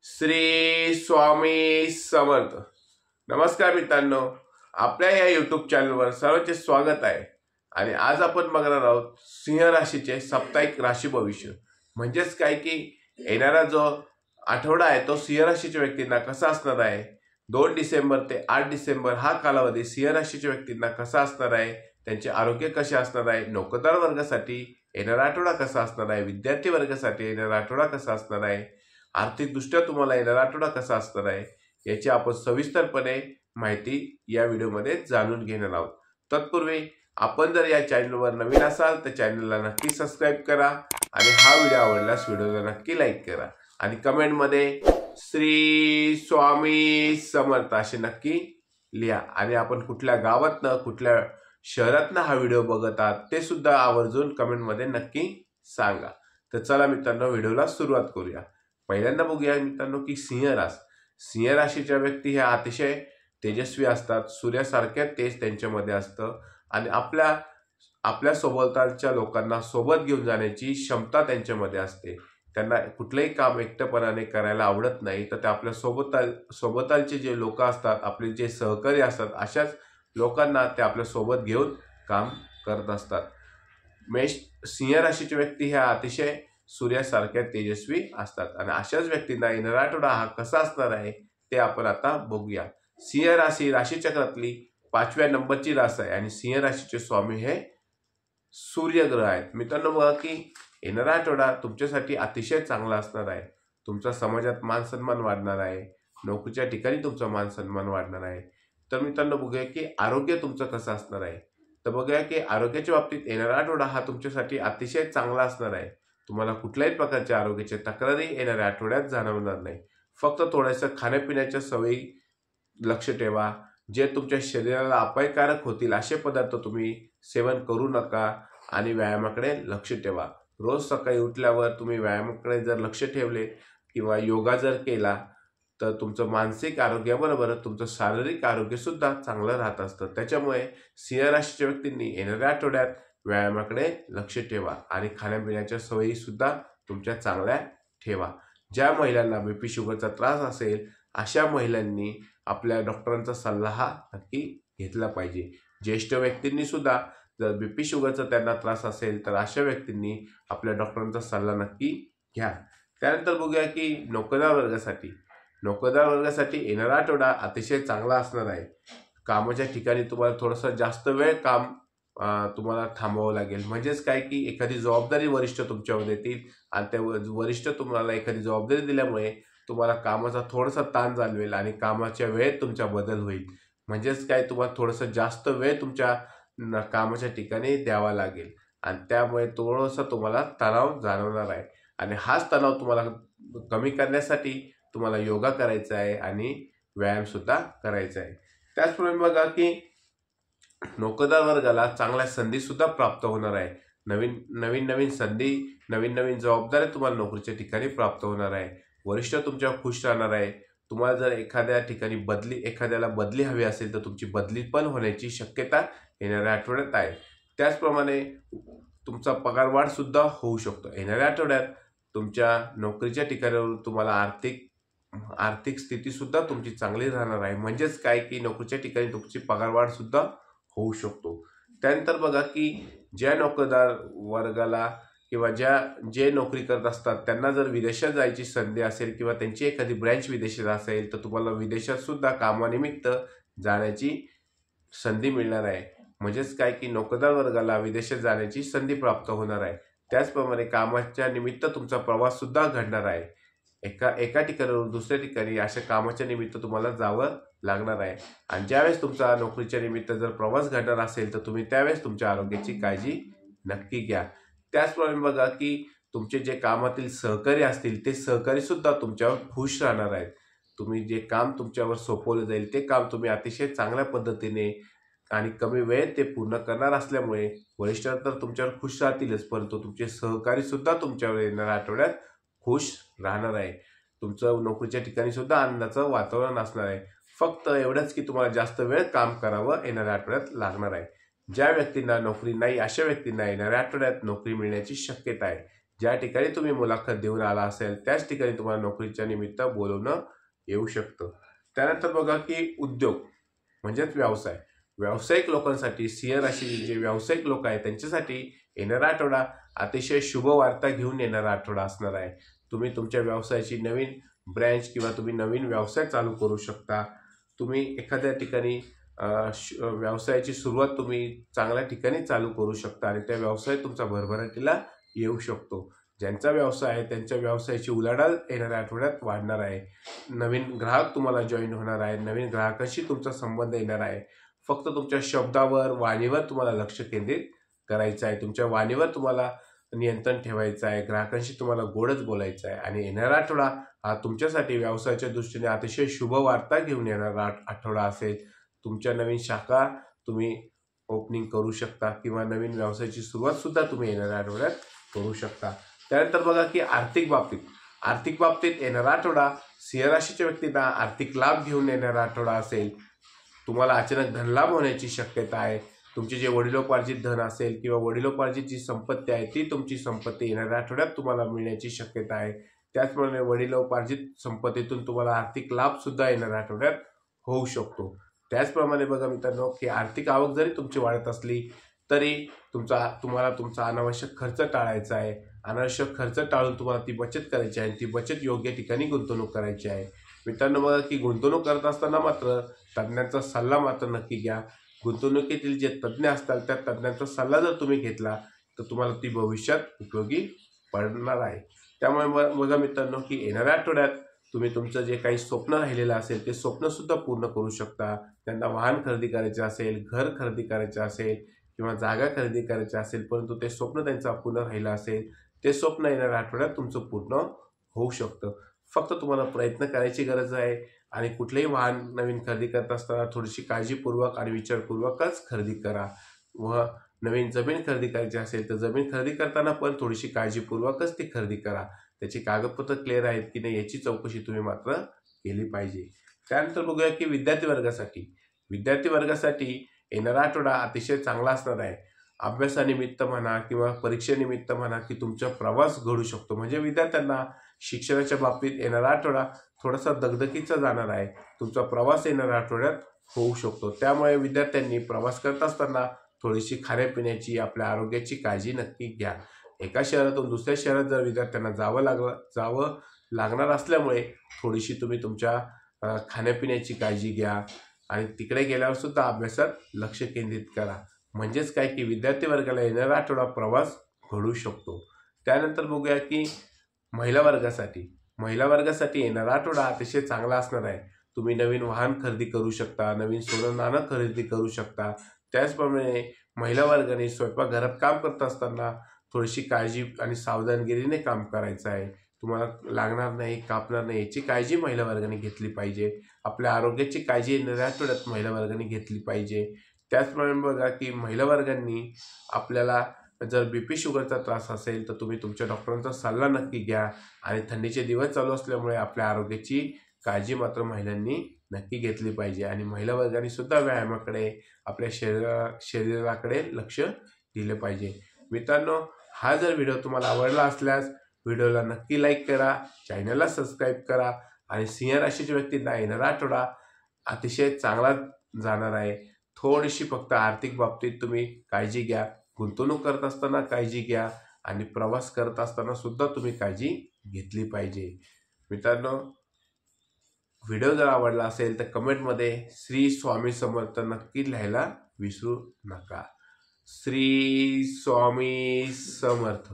श्री स्वामी समर्थ। नमस्कार मित्रांनो, आपल्या या यूट्यूब चॅनलवर सर्वांचे स्वागत आहे। आणि आज आपण बघणार आहोत सिंह राशीचे साप्ताहिक राशी भविष्य, म्हणजेच काय की येणारा जो आठवडा आहे तो सिंह राशीच्या व्यक्तींना कसा असणार आहे। 2 डिसेंबर ते 8 डिसेंबर हा कालावधी सिंह राशीच्या व्यक्तींना कसा असणार आहे, त्यांचे आरोग्य कसे असणार आहे, नोकरदार वर्गासाठी येणारा आठवडा कसा असणार आहे, विद्यार्थी वर्गासाठी येणारा आठवडा कसा असणार आहे, आर्थिक दृष्ट्या तुम्हाला येणारा आठवडा कसा असणार आहे, याची आपण सविस्तरपणे माहिती या व्हिडिओमध्ये जाणून घेणार आहोत। तत्पूर्वी आपण जर या चॅनलवर नवीन असाल तर चॅनलला नक्की सबस्क्राईब करा आणि हा व्हिडिओ आवडल्यास व्हिडिओला नक्की लाईक करा आणि कमेंटमध्ये श्री स्वामी समर्थ असे नक्की लिहा। आणि आपण कुठल्या गावातनं कुठल्या शहरातनं हा व्हिडिओ बघत आहात ते सुद्धा आवर्जून कमेंटमध्ये नक्की सांगा। तर चला मित्रांनो, व्हिडिओला सुरुवात करूया। पहिल्यांदा बघूया मित्रांनो की सिंह राशीच्या व्यक्ती ह्या अतिशय तेजस्वी असतात। सूर्यासारख्या तेज त्यांच्यामध्ये असतं आणि आपल्या सोबतच्या लोकांना सोबत घेऊन जाण्याची क्षमता त्यांच्यामध्ये असते। त्यांना कुठलंही काम एकटेपणाने करायला आवडत नाही, तर ते आपल्या सोबतचे जे लोक असतात, आपले जे सहकारी असतात, अशाच लोकांना ते आपल्या सोबत घेऊन काम करत असतात। सिंह राशीचे व्यक्ती ह्या अतिशय सूर्यासारख्या तेजस्वी असतात आणि अशाच व्यक्तींना येणारा आठवडा हा कसा असणार आहे ते आपण आता बघूया। सिंह राशी राशीचक्रातली 5व्या नंबरची रास आहे आणि सिंह राशीचे स्वामी हे सूर्यग्रह आहेत। मित्रांनो बघा की येणारा आठवडा तुमच्यासाठी अतिशय चांगला असणार आहे। तुमचा समाजात मान सन्मान वाढणार आहे, नोकरीच्या ठिकाणी तुमचा मान सन्मान वाढणार आहे। तर मित्रांनो बघूया की आरोग्य तुमचं कसं असणार आहे। तर बघूया की आरोग्याच्या बाबतीत येणारा आठवडा हा तुमच्यासाठी अतिशय चांगला असणार आहे। तुम्हाला कुठल्याही प्रकारच्या आरोग्याच्या तक्रारी येणाऱ्या आठवड्यात जाणवणार नाही। फक्त थोडंसं खाण्यापिण्याच्या सवयी लक्ष ठेवा। जे तुमच्या शरीराला अपायकारक होतील असे पदार्थ तुम्ही सेवन करू नका आणि व्यायामाकडे लक्ष ठेवा। रोज सकाळी उठल्यावर तुम्ही व्यायामाकडे जर लक्ष ठेवले किंवा योगा जर केला तर तुमचं मानसिक आरोग्याबरोबर तुमचं शारीरिक आरोग्य सुद्धा चांगलं राहत असतं। त्याच्यामुळे सिंह राशीच्या व्यक्तींनी येणाऱ्या आठवड्यात व्यायामाकडे लक्ष ठेवा आणि खाण्यापिण्याच्या सवयी सुद्धा तुमच्या चांगल्या ठेवा। ज्या महिलांना बीपी शुगरचा त्रास असेल अशा महिलांनी आपल्या डॉक्टरांचा सल्ला हा नक्की घेतला पाहिजे। ज्येष्ठ व्यक्तींनी सुद्धा जर बीपी शुगरचा त्यांना त्रास असेल तर अशा व्यक्तींनी आपल्या डॉक्टरांचा सल्ला नक्की घ्या। त्यानंतर बघूया की नोकरदार वर्गासाठी येणारा आठवडा अतिशय चांगला असणार आहे। कामाच्या ठिकाणी तुम्हाला थोडंसं जास्त वेळ काम तुम्हाला थांबवावं लागेल। म्हणजेच काय की एखादी जबाबदारी वरिष्ठ तुमच्यावर देतील आणि त्या वरिष्ठ तुम्हाला एखादी जबाबदारी दिल्यामुळे तुम्हाला कामाचा थोडासा ताण जाणवेल आणि कामाच्या वेळेत तुमचा बदल होईल। म्हणजेच काय तुम्हाला थोडंसं जास्त वेळ तुमच्या कामाच्या ठिकाणी द्यावा लागेल आणि त्यामुळे थोडंसं तुम्हाला तणाव जाणवणार आहे आणि हाच तणाव तुम्हाला कमी करण्यासाठी तुम्हाला योगा करायचा आहे आणि व्यायाम सुद्धा करायचा आहे। त्याचप्रमाणे बघा की नोकरदार वर्गाला चांगल्या संधी सुद्धा प्राप्त होणार आहे। नवीन संधी, नवीन जबाबदाऱ्या तुम्हाला नोकरीच्या ठिकाणी प्राप्त होणार आहे। वरिष्ठ तुमच्यावर खुश राहणार आहे। तुम्हाला जर एखाद्याला बदली हवी असेल तर तुमची बदली पण होण्याची शक्यता येणाऱ्या आठवड्यात आहे। त्याचप्रमाणे तुमचा पगारवाढ सुद्धा होऊ शकतो। येणाऱ्या आठवड्यात तुमच्या नोकरीच्या ठिकाणावर तुम्हाला आर्थिक स्थिती सुद्धा तुमची चांगली राहणार आहे। म्हणजेच काय की नोकरीच्या ठिकाणी तुमची पगारवाढ सुद्धा होऊ शकतो। त्यानंतर बघा की ज्या नोकरदार वर्गाला किंवा जे नोकरी करत असतात त्यांना जर विदेशात जायची संधी असेल किंवा त्यांची एखादी ब्रँच विदेशात असेल तर तुम्हाला विदेशात सुद्धा कामानिमित्त जाण्याची संधी मिळणार आहे। म्हणजेच काय की नोकरदार वर्गाला विदेशात जाण्याची संधी प्राप्त होणार आहे। त्याचप्रमाणे कामाच्या निमित्त तुमचा प्रवास सुद्धा घडणार आहे। एका ठिकाणावरून दुसऱ्या ठिकाणी अशा कामाच्या निमित्त तुम्हाला जावं लागणार आहे आणि ज्यावेळेस तुमचा नोकरीच्या निमित्त जर प्रवास घडणार असेल तर तुम्ही त्यावेळेस तुमच्या आरोग्याची काळजी नक्की घ्या। त्याचप्रमाणे बघा की तुमचे जे कामातील सहकारी असतील ते सहकारी सुद्धा तुमच्यावर खुश राहणार आहेत। तुम्ही जे काम तुमच्यावर सोपवलं जाईल ते काम तुम्ही अतिशय चांगल्या पद्धतीने आणि कमी वेळेत ते पूर्ण करणार असल्यामुळे वरिष्ठ तर तुमच्यावर खुश राहतीलच, परंतु तुमचे सहकारी सुद्धा तुमच्यावर येणाऱ्या आठवड्यात खुश राहणार आहे। तुमचं नोकरीच्या ठिकाणी सुद्धा आनंदाचं वातावरण असणार आहे। फक्त एवढंच की तुम्हाला जास्त वेळ काम करावं येणाऱ्या आठवड्यात लागणार आहे। ज्या व्यक्तींना नोकरी नाही अशा व्यक्तींना येणाऱ्या आठवड्यात नोकरी मिळण्याची शक्यता आहे। ज्या ठिकाणी तुम्ही मुलाखत देऊन आला असेल त्याच ठिकाणी तुम्हाला नोकरीच्या निमित्त बोलवणं येऊ शकतं. त्यानंतर बघा की उद्योग म्हणजेच व्यवसाय, व्यावसायिक लोकांसाठी, सिंह राशीचे जे व्यावसायिक लोक आहेत त्यांच्यासाठी येणारा आठवडा अतिशय शुभ वार्ता घेऊन येणारा आठवडा असणार आहे. तुम्ही तुमच्या व्यवसायाची नवीन ब्रँच किंवा तुम्ही नवीन व्यवसाय चालू करू शकता. तुम्ही एखाद्या ठिकाणी व्यवसायाची सुरुवात तुम्ही चांगल्या ठिकाणी चालू करू शकता आणि त्या व्यवसाय तुमचा भरभराटीला येऊ शकतो. ज्यांचा व्यवसाय आहे त्यांच्या व्यवसायाची उलाढाल येणाऱ्या आठवड्यात वाढणार आहे. नवीन ग्राहक तुम्हाला जॉईन होणार आहे. नवीन ग्राहकाशी तुमचा संबंध येणार आहे. फक्त तुमच्या शब्दावर, वाणीवर तुम्हाला लक्ष केंद्रित करायचं आहे. तुमच्या वाणीवर तुम्हाला नियंत्रण ठेवायचं आहे. ग्राहकांशी तुम्हाला गोडच बोलायचं आहे. आणि येणारा आठवडा हा तुमच्यासाठी व्यवसायाच्या दृष्टीने अतिशय शुभ वार्ता घेऊन येणारा आठवडा असेल. तुमच्या नवीन शाखा तुम्ही ओपनिंग करू शकता किंवा नवीन व्यवसायाची सुरुवात सुद्धा तुम्ही येणाऱ्या आठवड्यात करू शकता. त्यानंतर बघा की आर्थिक बाबतीत येणारा आठवडा सिंह राशीच्या व्यक्तींना आर्थिक लाभ घेऊन येणारा आठवडा असेल. तुम्हाला अचानक धनलाभ होण्याची शक्यता आहे. तुमचे जे वडिलोपार्जित धन असेल किंवा वडिलोपार्जित जी संपत्ती आहे ती तुमची संपत्ती येणाऱ्या आठवड्यात तुम्हाला मिळण्याची शक्यता आहे. त्याचप्रमाणे वडिलोपार्जित संपत्तीतून तुम्हाला आर्थिक लाभ सुद्धा येणाऱ्या आठवड्यात होऊ शकतो. त्याचप्रमाणे बघा मित्रांनो की आर्थिक आवक जरी तुमची वाढत असली तरी तुम्हाला तुमचा अनावश्यक खर्च टाळायचा आहे. अनावश्यक खर्च टाळून तुम्हाला ती बचत करायची आहे. ती बचत योग्य ठिकाणी गुंतवणूक करायची आहे. मित्रांनो बघा की गुंतवणूक करत असताना मात्र तज्ज्ञांचा सल्ला मात्र नक्की घ्या. गुंतवणुकीतील जे तज्ज्ञ असतात त्या तज्ज्ञांचा सल्ला जर तुम्ही घेतला तर तुम्हाला ती भविष्यात उपयोगी पडणार आहे. त्यामुळे बघा मित्रांनो की येणाऱ्या आठवड्यात तुम्ही तुमचं जे काही स्वप्न राहिलेलं असेल ते स्वप्नसुद्धा पूर्ण करू शकता. त्यांना वाहन खरेदी करायचे असेल, घर खरेदी करायचे असेल किंवा जागा खरेदी करायची असेल, परंतु ते स्वप्न त्यांचं अपूर्ण राहिलं असेल, ते स्वप्न येणाऱ्या आठवड्यात तुमचं पूर्ण होऊ शकतं. फक्त तुम्हाला प्रयत्न करायची गरज आहे. आणि कुठलेही वाहन नवीन खरेदी करत असताना थोडीशी काळजीपूर्वक आणि विचारपूर्वकच खरेदी करा. व नवीन जमीन खरेदी करायची असेल तर जमीन खरेदी करताना पण थोडीशी काळजीपूर्वकच ती खरेदी करा. त्याची कागदपत्र क्लिअर आहेत की नाही याची चौकशी तुम्ही मात्र केली पाहिजे. त्यानंतर बघूया की विद्यार्थी वर्गासाठी येणारा आठवडा अतिशय चांगला असणार आहे. अभ्यासानिमित्त म्हणा किंवा परीक्षेनिमित्त म्हणा की तुमचा प्रवास घडू शकतो. म्हणजे विद्यार्थ्यांना शिक्षणाच्या बाबतीत येणारा आठवडा थोडासा दगदगीचा जाणार आहे. तुमचा प्रवास येणाऱ्या आठवड्यात होऊ शकतो. त्यामुळे विद्यार्थ्यांनी प्रवास करत असताना थोडीशी खाण्यापिण्याची, आपल्या आरोग्याची काळजी नक्की घ्या. एका शहरातून दुसऱ्या शहरात जर विद्यार्थ्यांना जावं लागणार असल्यामुळे थोडीशी तुम्ही तुमच्या खाण्यापिण्याची काळजी घ्या आणि तिकडे गेल्यावर सुद्धा अभ्यासात लक्ष केंद्रित करा. म्हणजेच काय की विद्यार्थी वर्गाला येणारा आठवडा प्रवास घडू शकतो. त्यानंतर बघूया की महिला वर्गासाठी येणारा आठवडा अतिशय चांगला असणार आहे. तुम्ही नवीन वाहन खरेदी करू शकता, नवीन सोनं नाणं खरेदी करू शकता. त्याचप्रमाणे महिला वर्गाने स्वयंपाकघरात काम करत असताना थोडीशी काळजी आणि सावधानगिरीने काम करायचं आहे. तुम्हाला लागणार नाही, कापणार नाही याची काळजी महिला वर्गाने घेतली पाहिजे. आपल्या आरोग्याची काळजी येणाऱ्या आठवड्यात महिला वर्गाने घेतली पाहिजे. त्याचप्रमाणे बघा की महिला वर्गांनी आपल्याला जर BP शुगरचा त्रास असेल तर तुम्ही तुमच्या डॉक्टरांचा सल्ला नक्की घ्या. आणि थंडीचे दिवस चालू असल्यामुळे आपल्या आरोग्याची काळजी मात्र महिलांनी नक्की घेतली पाहिजे. आणि महिला वर्गाने सुद्धा व्यायामाकडे, आपल्या शरीराकडे लक्ष दिले पाहिजे. मित्रांनो, हा जर व्हिडिओ तुम्हाला आवडला असल्यास व्हिडिओला नक्की लाईक करा, चॅनलला सबस्क्राईब करा. आणि सिंह राशीच्या व्यक्तींना येणारा आठवडा अतिशय चांगला जाणार आहे. थोडीशी फक्त आर्थिक बाबतीत तुम्ही काळजी घ्या. गुंतवणूक करत असताना काळजी घ्या आणि प्रवास करत असताना सुद्धा तुम्ही काळजी घेतली पाहिजे. मित्रांनो, व्हिडिओ जर आवडला असेल तर कमेंटमध्ये श्री स्वामी समर्थ नक्की लिहायला विसरू नका. श्री स्वामी समर्थ.